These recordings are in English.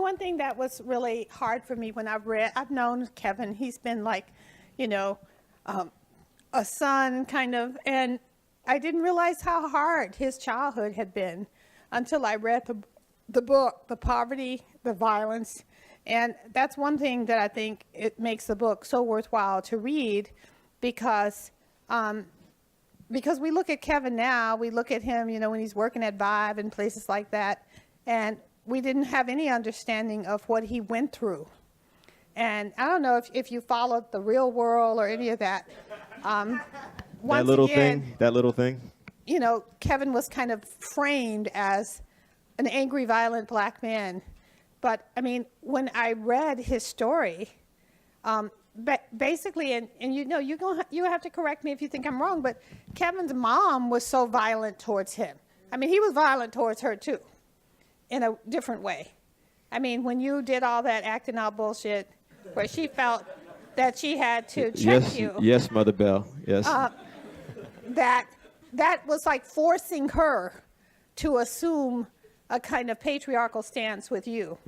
one thing that was really hard for me when I've known Kevin, he's been like, you know, a son kind of, and I didn't realize how hard his childhood had been until I read the book, The Poverty, the Violence. And that's one thing that I think it makes the book so worthwhile to read, because we look at Kevin now, we look at him, you know, when he's working at Vive and places like that, and we didn't have any understanding of what he went through. And I don't know if you followed The Real World or any of that. That little thing. You know, Kevin was kind of framed as an angry, violent black man. But I mean, when I read his story, basically, and you know, you have to correct me if you think I'm wrong, but Kevin's mom was so violent towards him. I mean, he was violent towards her too, in a different way. I mean, when you did all that acting out bullshit, where she felt that she had to check you. Yes, Mother Bell. Yes. That was like forcing her to assume a kind of patriarchal stance with you.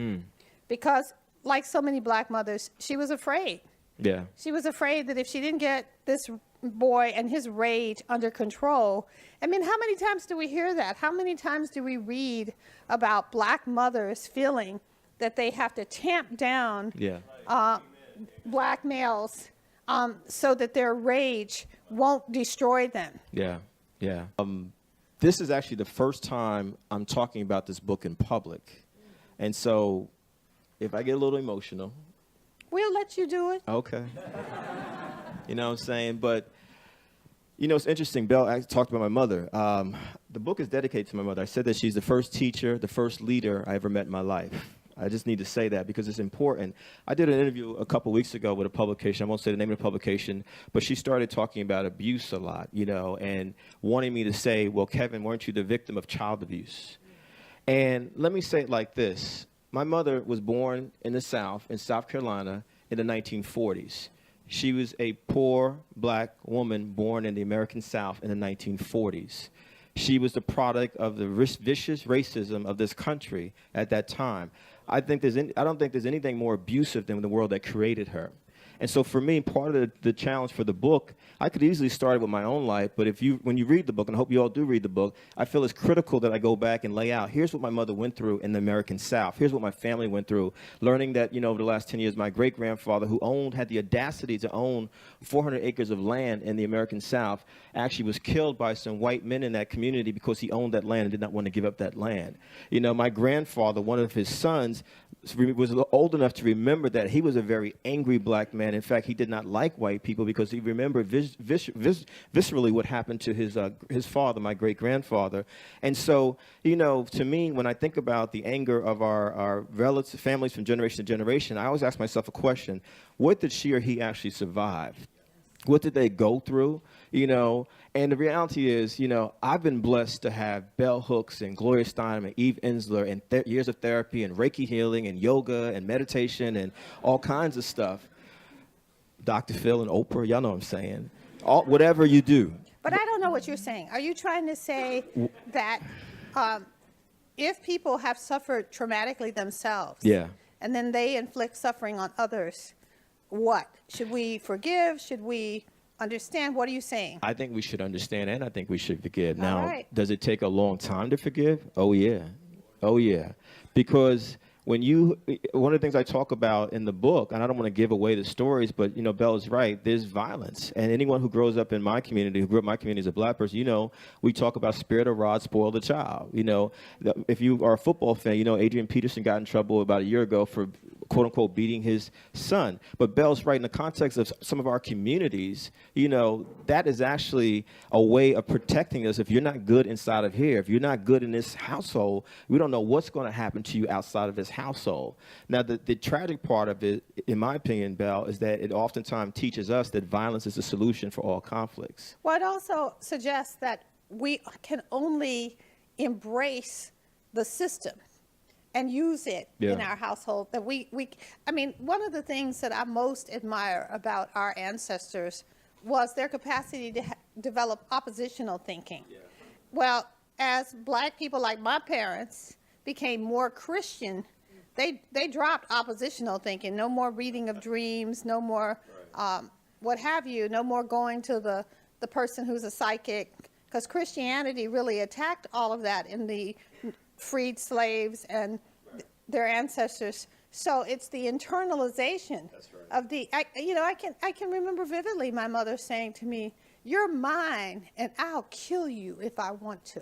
Because like so many black mothers, she was afraid. Yeah. She was afraid that if she didn't get this boy and his rage under control, I mean, how many times do we hear that? How many times do we read about black mothers feeling that they have to tamp down black males so that their rage won't destroy them? Yeah, yeah. This is actually the first time I'm talking about this book in public. And so if I get a little emotional. We'll let you do it. Okay. You know what I'm saying? But, you know, it's interesting. Belle actually talked about my mother. The book is dedicated to my mother. I said that she's the first teacher, the first leader I ever met in my life. I just need to say that because it's important. I did an interview a couple weeks ago with a publication. I won't say the name of the publication, but she started talking about abuse a lot, you know, and wanting me to say, well, Kevin, weren't you the victim of child abuse? And let me say it like this. My mother was born in the South, in South Carolina, in the 1940s. She was a poor black woman born in the American South in the 1940s. She was the product of the vicious racism of this country at that time. I don't think there's anything more abusive than the world that created her. And so for me, part of the challenge for the book, I could easily start with my own life, but when you read the book, and I hope you all do read the book, I feel it's critical that I go back and lay out, here's what my mother went through in the American South. Here's what my family went through. Learning that, you know, over the last 10 years, my great-grandfather, who had the audacity to own 400 acres of land in the American South, actually was killed by some white men in that community because he owned that land and did not want to give up that land. You know, my grandfather, one of his sons, was old enough to remember that he was a very angry black man. In fact, he did not like white people because he remembered viscerally what happened to his father, my great-grandfather. And so, you know, to me, when I think about the anger of our relatives, families from generation to generation, I always ask myself a question: what did she or he actually survive? What did they go through? You know, and the reality is, you know, I've been blessed to have bell hooks and Gloria Steinem and Eve Ensler and years of therapy and Reiki healing and yoga and meditation and all kinds of stuff. Dr. Phil and Oprah, y'all know what I'm saying. Whatever you do. But I don't know what you're saying. Are you trying to say that if people have suffered traumatically themselves, and then they inflict suffering on others, what? Should we forgive? Should we understand? What are you saying? I think we should understand, and I think we should forgive. Now, does it take a long time to forgive? Oh, yeah. Oh, yeah. Because one of the things I talk about in the book, and I don't want to give away the stories, but, you know, Belle is right, there's violence. And anyone who grows up in my community, who grew up in my community as a black person, you know, we talk about spirit of rod, spoil the child. You know, if you are a football fan, you know, Adrian Peterson got in trouble about a year ago for, quote unquote, beating his son. But Belle's right, in the context of some of our communities, you know, that is actually a way of protecting us. If you're not good inside of here, if you're not good in this household, we don't know what's going to happen to you outside of this household. Now, the tragic part of it, in my opinion, Belle, is that it oftentimes teaches us that violence is the solution for all conflicts. Well, it also suggests that we can only embrace the system and use it in our household. That I mean, one of the things that I most admire about our ancestors was their capacity to develop oppositional thinking. Well, as black people like my parents became more Christian, they dropped oppositional thinking. No more reading of dreams. No more what have you. No more going to the person who's a psychic. Because Christianity really attacked all of that in the freed slaves and their ancestors. So it's the internalization of the, I can remember vividly my mother saying to me, "You're mine and I'll kill you if I want to."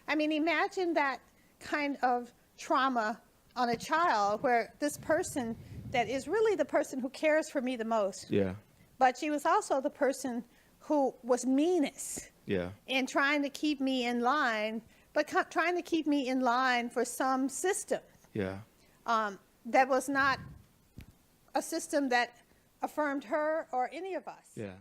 I mean, imagine that kind of trauma on a child where this person that is really the person who cares for me the most. Yeah. But she was also the person who was meanest. Yeah. In trying to keep me in line, but trying to keep me in line for some system. Yeah. That was not a system that affirmed her or any of us. Yeah.